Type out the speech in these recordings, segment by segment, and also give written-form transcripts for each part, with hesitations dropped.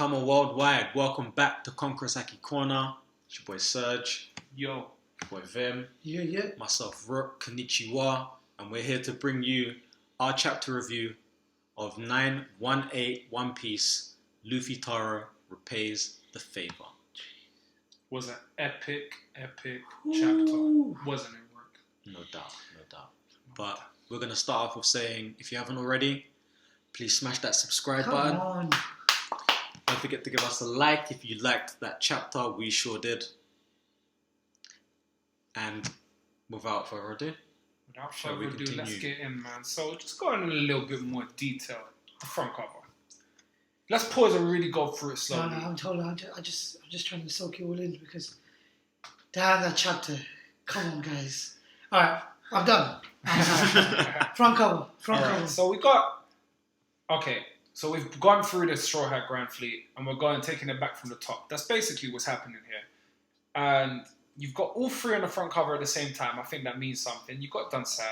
Come on worldwide. Welcome back to Conqueror's Haki Corner. It's your boy Serge. Yo. Your boy Vim. Yeah. Myself, Rook, Konnichiwa. And we're here to bring you our chapter review of 918 One Piece, Luffytaro Repays The Favour. Was an epic chapter. Wasn't it, Rook? No doubt. But we're going to start off with saying, if you haven't already, please smash that subscribe button. Come on. Don't forget to give us a like if you liked that chapter. We sure did. And without further ado, Let's get in, man. So just go in a little bit more detail. The front cover. Let's pause and really go through it slowly. No, I'm just trying to soak it all in because damn that chapter. Come on, guys. All right, I'm done. Front cover. So we've gone through the Straw Hat Grand Fleet and we're taking it back from the top. That's basically what's happening here. And you've got all three on the front cover at the same time. I think that means something. You've got Dunsai,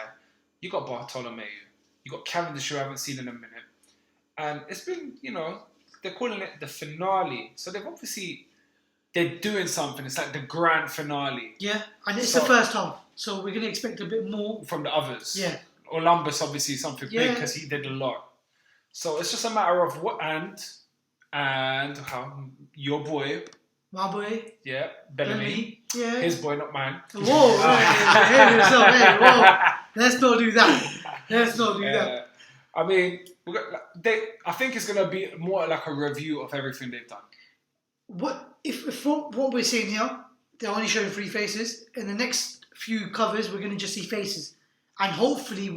you got Bartolomeu, you got Cavendish, who I haven't seen in a minute. And it's been, they're calling it the finale. So they're doing something. It's like the grand finale. Yeah, and it's the first half. So we're going to expect a bit more. From the others. Yeah. Olympus, obviously, something big because he did a lot. So it's just a matter of what and how your boy. My boy. Yeah, Bellamy. Yeah. His boy, not mine. Whoa, hey, whoa. Let's not do that. I mean, I think it's going to be more like a review of everything they've done. What if from what we're seeing here, they're only showing 3 faces. In the next few covers, we're going to just see faces. And hopefully,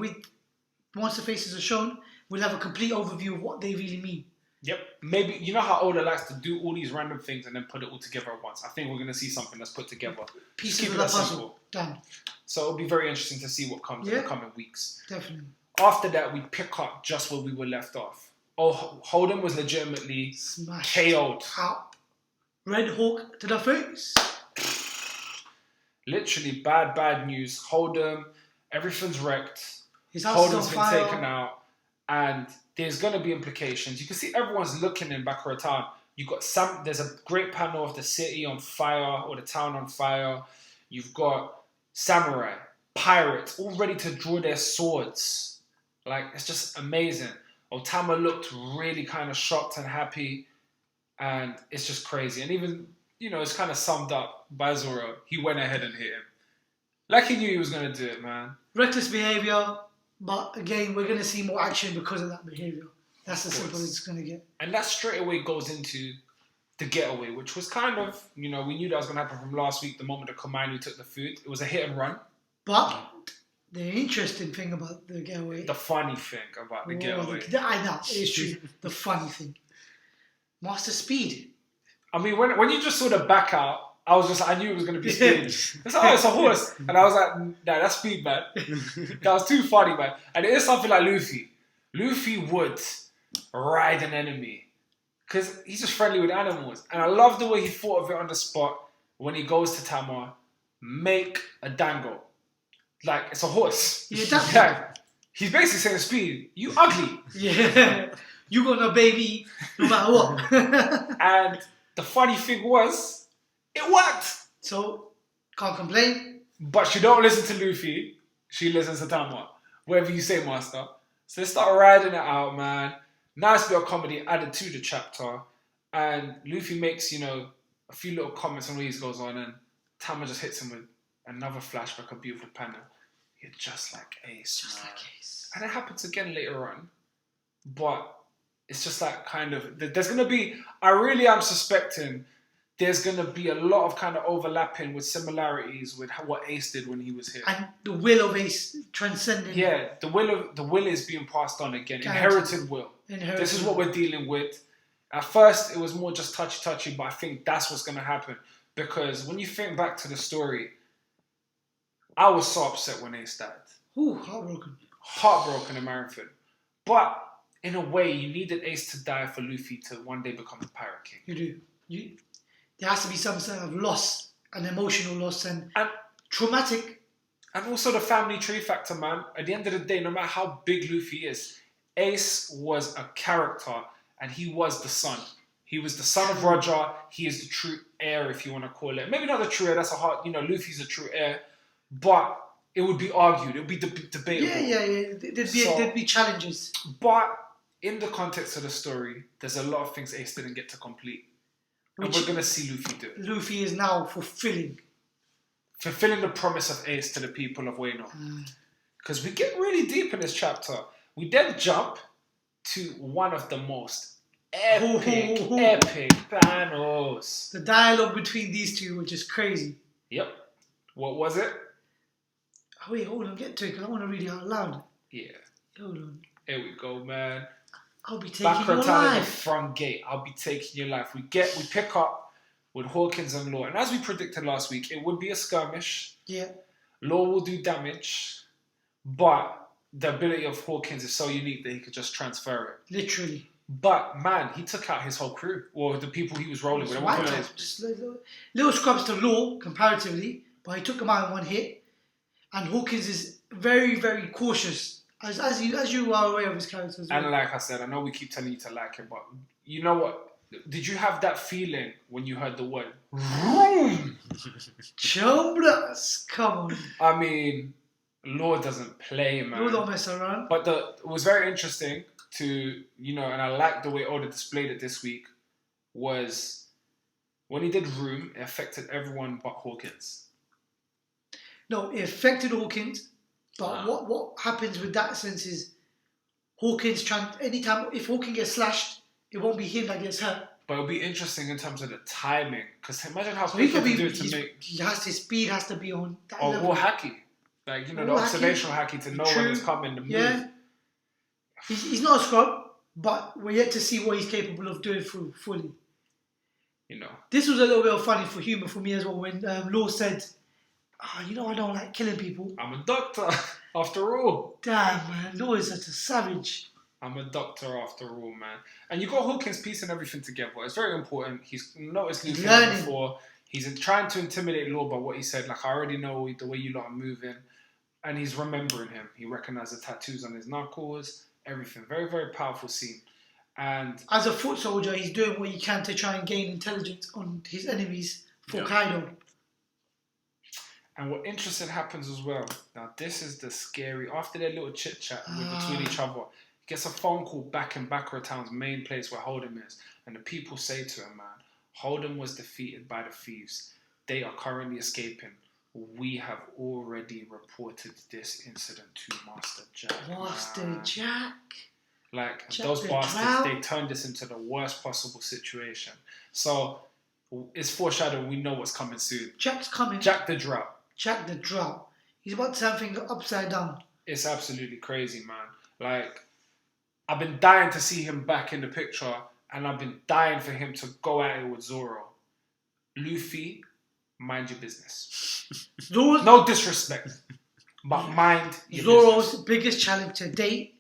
once the faces are shown, we'll have a complete overview of what they really mean. Yep. Maybe, you know how Oda likes to do all these random things and then put it all together at once. I think we're going to see something that's put together. Pieces of the puzzle. Done. So it'll be very interesting to see what comes in the coming weeks. Definitely. After that, we pick up just where we were left off. Oh, Holden was legitimately smashed. KO'd. Out. Red Hawk to the face. Literally bad news. Holden, everything's wrecked. His house Holden's is been on fire. taken out. And there's going to be implications. You can see everyone's looking in Bakura Town. You've got there's a great panel of the city on fire or the town on fire. You've got samurai, pirates, all ready to draw their swords. Like, it's just amazing. Otama looked really kind of shocked and happy. And it's just crazy. And even, it's kind of summed up by Zoro. He went ahead and hit him. Like he knew he was going to do it, man. Reckless behaviour. But again, we're going to see more action because of that behaviour. That's as simple as it's going to get. And that straight away goes into the getaway, which was kind of, we knew that was going to happen from last week, the moment that Komainu took the food. It was a hit and run. But the interesting thing about the getaway... The funny thing about the getaway. I know, it's true. The funny thing. Master Speed. I mean, when you just saw the back out, I knew it was going to be Speed. It's like, it's a horse. And I was like, nah, that's Speed, man. That was too funny, man. And it is something like Luffy. Luffy would ride an enemy because he's just friendly with animals. And I love the way he thought of it on the spot when he goes to Tama, make a dango. Like, it's a horse. Yeah, he's basically saying, Speed, you ugly. Yeah. You got no baby, no matter what. And the funny thing was, it worked. So, can't complain. But she don't listen to Luffy. She listens to Tama. Whatever you say, master. So they start riding it out, man. Nice bit of comedy added to the chapter. And Luffy makes, a few little comments on what he goes on. And Tama just hits him with another flashback of beautiful panel. You're just like Ace, Just man. like Ace. And it happens again later on. But it's just like kind of... There's going to be... I really am suspecting... There's going to be a lot of kind of overlapping with similarities with what Ace did when he was here. And the will of Ace transcending. Yeah, the will is being passed on again. Inherited will. This is what we're dealing with. At first, it was more just touchy, but I think that's what's going to happen. Because when you think back to the story, I was so upset when Ace died. Ooh, heartbroken. Heartbroken in Marineford. But in a way, you needed Ace to die for Luffy to one day become the Pirate King. You do. There has to be some sort of loss, an emotional loss and traumatic. And also the family tree factor, man. At the end of the day, no matter how big Luffy is, Ace was a character and he was the son. He was the son of Roger. He is the true heir, if you want to call it. Maybe not the true heir. That's a hard. Luffy's a true heir, but it would be argued. It would be debatable. Yeah. There'd be challenges. But in the context of the story, there's a lot of things Ace didn't get to complete, and we're gonna see Luffy do it. Luffy is now fulfilling the promise of Ace to the people of Wano. Because we get really deep in this chapter. We then jump to one of the most epic panels. The dialogue between these two was just crazy. Yep. What was it? Oh, wait, hold on, get to it because I want to read it out loud. Yeah. Hold on. Here we go, man. I'll be taking your life. At the front gate. I'll be taking your life. We pick up with Hawkins and Law. And as we predicted last week, it would be a skirmish. Yeah. Law will do damage. But the ability of Hawkins is so unique that he could just transfer it. Literally. But, man, he took out his whole crew. Or the people he was rolling with. Just little scrubs to Law, comparatively. But he took them out in one hit. And Hawkins is very, very cautious. As you are aware of his character as well. And like I said, I know we keep telling you to like him, but you know what? Did you have that feeling when you heard the word room? Chobras, come on. I mean, Law doesn't play, man. Law don't mess around. But it was very interesting to, and I like the way Oda displayed it this week, was when he did room, it affected everyone but Hawkins. No, it affected Hawkins. But what happens with that sense is Hawkins anytime if Hawkins gets slashed, it won't be him that gets hurt. But it'll be interesting in terms of the timing, because imagine how quick he can do it to make. His speed has to be on that level. Or Haki, like the observational Haki to know when it's coming. The move. Yeah, he's not a scrub, but we're yet to see what he's capable of doing fully. This was a little bit of funny for humor for me as well when Law said, I don't like killing people. I'm a doctor, after all. Damn, man. Law is such a savage. I'm a doctor, after all, man. And you got Hawkins piecing everything together. It's very important. He's noticed Luffy before. He's trying to intimidate Law by what he said. Like, I already know the way you lot are moving. And he's remembering him. He recognized the tattoos on his knuckles. Everything. Very, very powerful scene. And as a foot soldier, he's doing what he can to try and gain intelligence on his enemies for Kaido. And what interesting happens as well. Now, this is the scary. After their little chit chat between each other, he gets a phone call back in Bakura Town's main place where Hold'em is, and the people say to him, "Man, Hold'em was defeated by the thieves. They are currently escaping. We have already reported this incident to Master Jack." Master Jack. Like those bastards, they turned this into the worst possible situation. So it's foreshadowing. We know what's coming soon. Jack's coming. Jack the Drought. Jack the Drought. He's about to turn things upside down. It's absolutely crazy, man. Like, I've been dying to see him back in the picture, and I've been dying for him to go at it with Zoro. Luffy, mind your business. No disrespect, but mind your Zoro's business. biggest challenge to date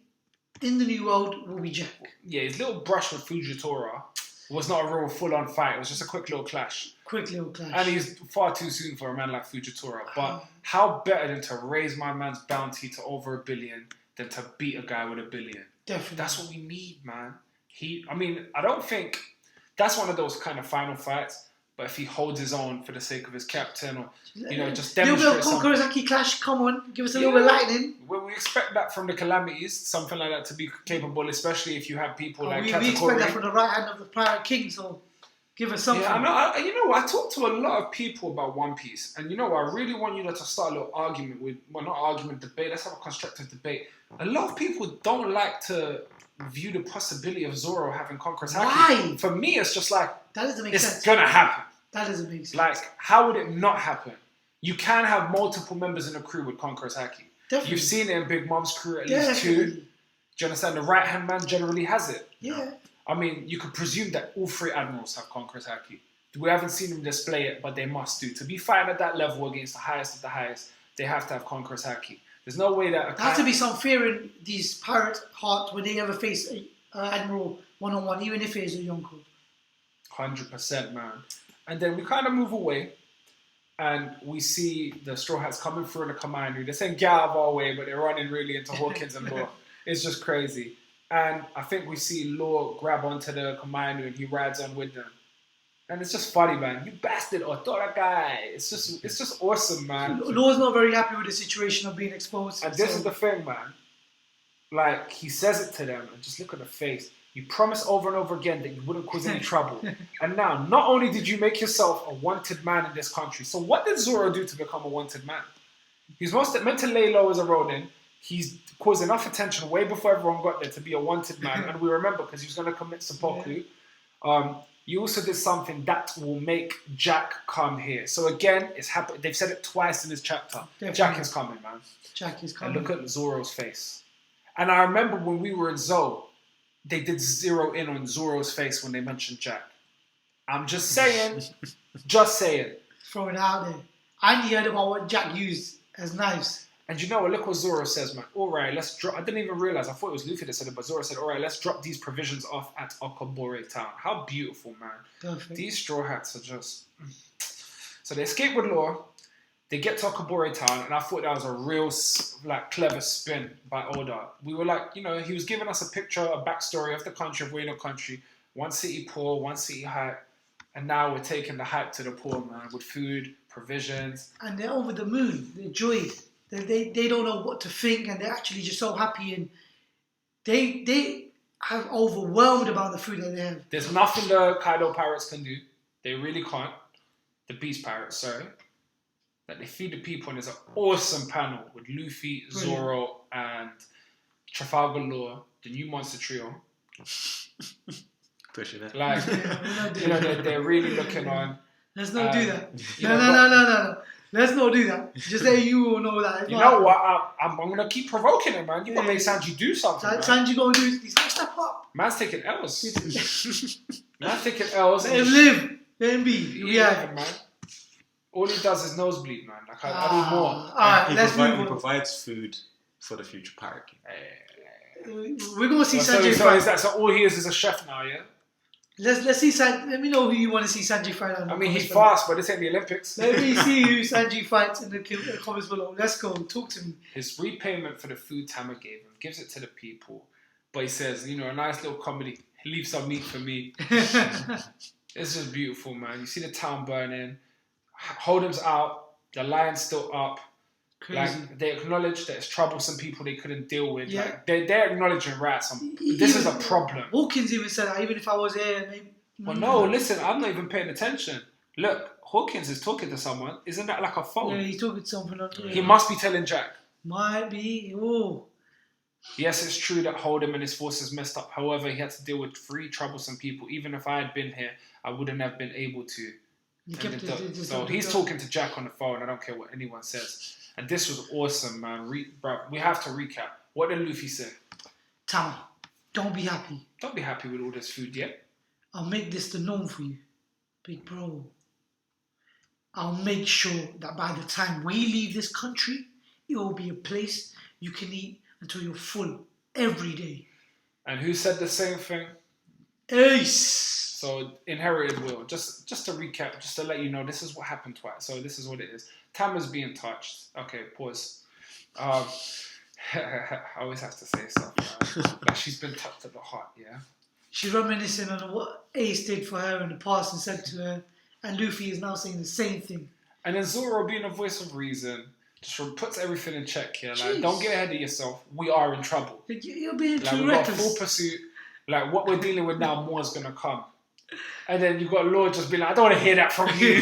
in the new world will be Jack. Yeah, his little brush with Fujitora was not a real full-on fight. It was just a quick little clash. And he's far too soon for a man like Fujitora. But how better than to raise my man's bounty to over 1 billion than to beat a guy with 1 billion? Definitely. That's what we need, man. I don't think that's one of those kind of final fights. But if he holds his own for the sake of his captain, or just demonstrate a little bit of Konkurosaki clash. Come on, give us a little bit of lightning. Well, we expect that from the Calamities, something like that to be capable, especially if you have people like Katakuri. We expect that from the right hand of the Pirate King. So give us something. Yeah, I know. I talk to a lot of people about One Piece, and I really want you to start a little argument with, well, not argument, debate. Let's have a constructive debate. A lot of people don't like to view the possibility of Zoro having Konkurosaki. Why? For me, it's just like that doesn't make sense. It's gonna happen. That doesn't make sense. Like, how would it not happen? You can have multiple members in a crew with Konkurosaki. Definitely. You've seen it in Big Mom's crew at least 2. Do you understand? The right-hand man generally has it. Yeah. I mean, you could presume that all 3 admirals have Konkurosaki. We haven't seen them display it, but they must do. To be fighting at that level against the highest of the highest, they have to have Konkurosaki. There's no way that... There has to be some fear in these pirate hearts when they ever face an admiral one-on-one, even if it is a Yonko. 100%, man. And then we kind of move away, and we see the Straw Hats coming through in the Kamanu. They're saying, get out of our way, but they're running really into Hawkins and Law. It's just crazy. And I think we see Law grab onto the Kamainu and he rides on with them. And it's just funny, man. You bastard, Otora guy. It's just awesome, man. Law's not very happy with the situation of being exposed. And this is the thing, man. Like, he says it to them, and just look at the face. You promised over and over again that you wouldn't cause any trouble. And now, not only did you make yourself a wanted man in this country, so what did Zoro do to become a wanted man? He's meant to lay low as a Ronin. He's caused enough attention way before everyone got there to be a wanted man. And we remember, because he was going to commit seppuku. You also did something that will make Jack come here. So again, it's happened. They've said it twice in this chapter. Definitely. Jack is coming, man. Jack is coming. And look at Zoro's face. And I remember when we were in Zou, they did zero in on Zoro's face when they mentioned Jack. I'm just saying. Just saying. Throw it out there. And you heard about what Jack used as knives. And you know what? Look what Zoro says, man. All right, let's drop. I didn't even realize. I thought it was Luffy that said it, but Zoro said, all right, let's drop these provisions off at Okabore Town. How beautiful, man. Perfect. These straw hats are just... So they escape with Law. They get to Okabore Town, and I thought that was a real, like, clever spin by Oda. We were like, you know, he was giving us a picture, a backstory of the country, of Wano country. One city poor, one city hype. And now we're taking the hype to the poor, man, with food, provisions. And they're over the moon. They're joyed. They don't know what to think, and they're actually just so happy, and they have overwhelmed about the food that they have. There's nothing the Kaido pirates can do. They really can't. The Beast pirates, sorry. That they feed the people, and there's an awesome panel with Luffy, Zoro, and Trafalgar Law, the new monster trio. Pushing it. Like, you know, they're really looking on. Let's not do that. No. Let's not do that. Just say you will know that. You know what? I'm going to keep provoking him, man. You got to make Sanji do something. Sanji going to do. He's going to step up. Man's taking L's. Man's taking L's. Let him live. Let him be. Yeah, man. All he does is nosebleed, man. Like, I need more. Alright, let's move on. He provides food for the future pirate king. We're going to see Sanji fight. So all he is a chef now, yeah? Let's see Sanji. Let me know who you want to see Sanji fight. I mean, he's fast, but this ain't the Olympics. Let me see who Sanji fights in the comments below. Let's go. Talk to me. His repayment for the food Tama gave him, gives it to the people. But he says, you know, a nice little comedy. Leave some meat for me. It's just beautiful, man. You see the town burning. Hold'em's out. The lion's still up. Crazy. Like, they acknowledge that it's troublesome people they couldn't deal with. Yeah. Like, they're acknowledging rats. This is a problem. Hawkins even said that, even if I was here. Maybe, well, no, listen, I'm not even paying attention. Look, Hawkins is talking to someone. Isn't that like a phone? Yeah, he's talking to someone. He must be telling Jack. Might be. Oh. Yes, it's true that Hold'em and his forces messed up. However, he had to deal with 3 troublesome people. Even if I had been here, I wouldn't have been able to. So he's talking to Jack on the phone. I don't care what anyone says. And this was awesome, man. Bro, we have to recap. What did Luffy say? Tama, don't be happy. Don't be happy with all this food yet. I'll make this the norm for you. Big bro. I'll make sure that by the time we leave this country, it will be a place you can eat until you're full every day. And who said the same thing? Ace. So, inherited will. Just to recap, just to let you know, this is what happened twice. So, this is what it is. Tama's being touched. Okay, pause. I always have to say stuff. Like, she's been touched at the heart, yeah? She's reminiscing on what Ace did for her in the past and said to her. And Luffy is now saying the same thing. And then Zoro, being a voice of reason, just puts everything in check here. Like, don't get ahead of yourself. We are in trouble. You're being like, too we've reckless. Got full pursuit. Like, what we're dealing with now, more is going to come. And then you've got Lord just being like, I don't want to hear that from you.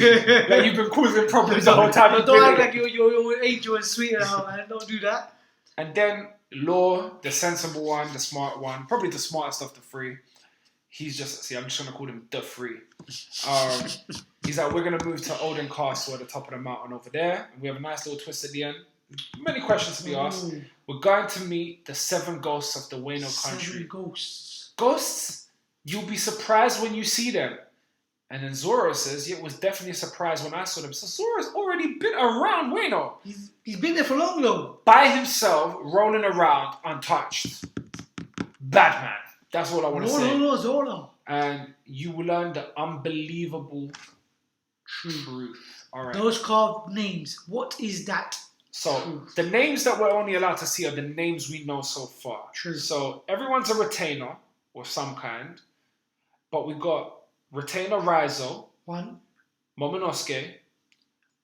Like, you've been causing problems the whole time. Don't act like you're angel and sweet now, man. Don't do that. And then Law, the sensible one, the smart one, probably the smartest of the 3. He's just, I'm just going to call him the 3. He's like, we're going to move to Olden Castle at the top of the mountain over there. And we have a nice little twist at the end. Many questions to be asked. We're going to meet the 7 ghosts of the Wano country. 7 ghosts. Ghosts? You'll be surprised when you see them. And then Zoro says, yeah, it was definitely a surprise when I saw them. So Zoro's already been around Wano. He's been there for long, though. By himself, rolling around, untouched. Bad man. That's all I want to say. No, Zoro. And you will learn the unbelievable truth. All right. Those carved names. What is that? So the names that we're only allowed to see are the names we know so far. True. So everyone's a retainer of some kind, but we got retainer Raizo, One. Momonosuke,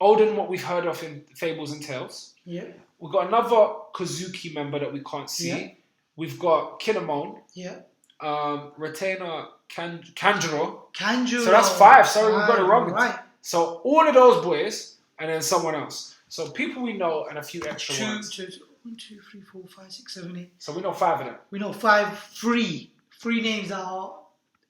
Odin, what we've heard of in Fables and Tales. Yeah. We've got another Kozuki member that we can't see. Yeah. We've got Kinemon, Yeah. retainer Kanjuro. Kanjuro. So that's 5. Sorry, we got it wrong. Right. So all of those boys, and then someone else. So people we know and a few extra ones. 1, 2, 3, 4, 5, 6, 7, 8. So we know 5 of them. We know 5, 3 names that are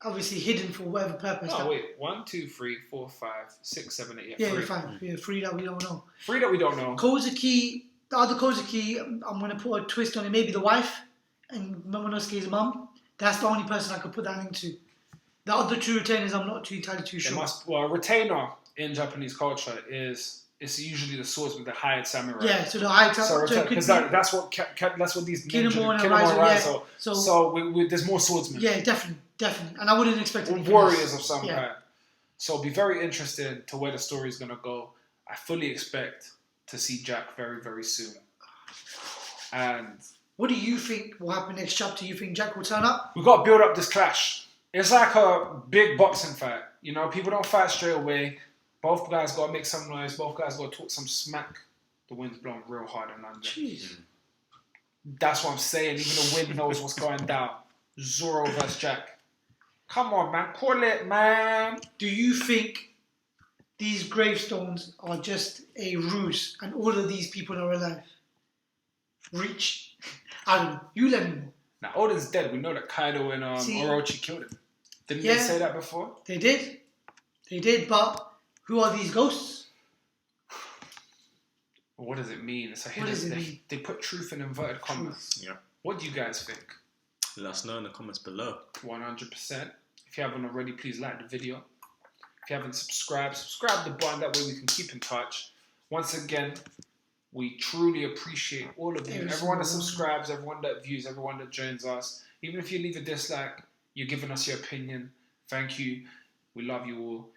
obviously hidden for whatever purpose. No, wait. 1, 2, 3, 4, 5, 6, 7, 8. Yeah, 3. you're fine. Yeah, 3 that we don't know. 3 that we don't know. Kozuki, the other Kozuki, I'm going to put a twist on it. Maybe the wife and Momonosuke's mum. That's the only person I could put that into. The other 2 retainers, I'm not entirely too sure. Well, a retainer in Japanese culture is usually the swordsman, the hired samurai. Yeah, so the high top. Because that's what these ninjas, Kinemon and Kinemon and Raizo, Raizo. yeah. So there's more swordsmen. Yeah, definitely. And I wouldn't expect anything warriors else. of some kind. So it'll be very interesting to where the story is going to go. I fully expect to see Jack very, very soon. And what do you think will happen next chapter? You think Jack will turn up? we've got to build up this clash. It's like a big boxing fight. You know, people don't fight straight away. Both guys got to make some noise. Both guys got to talk some smack. The wind's blowing real hard in London. Jeez. That's what I'm saying. Even the wind knows what's going down. Zoro versus Jack. Come on, man. Call it, man. Do you think these gravestones are just a ruse and all of these people are alive? Reach? I don't know. You let me know. Now, Odin's dead. We know that Kaido and Orochi killed him. Didn't they say that before? They did, but who are these ghosts? What does it mean? It's a hidden, What does it mean? They put truth in inverted commas. Yeah. What do you guys think? Let us know in the comments below. 100%. If you haven't already, please like the video. If you haven't subscribed, subscribe the button. That way we can keep in touch. Once again, we truly appreciate all of you. Everyone that subscribes, everyone that views, everyone that joins us. Even if you leave a dislike, you're giving us your opinion. Thank you. We love you all.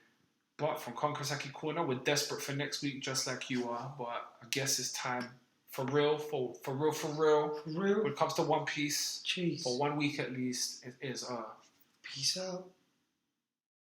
But from Conqueror's Haki Corner, we're desperate for next week, just like you are. But I guess it's time for real. When it comes to One Piece, Jeez. for 1 week at least, it is Peace out.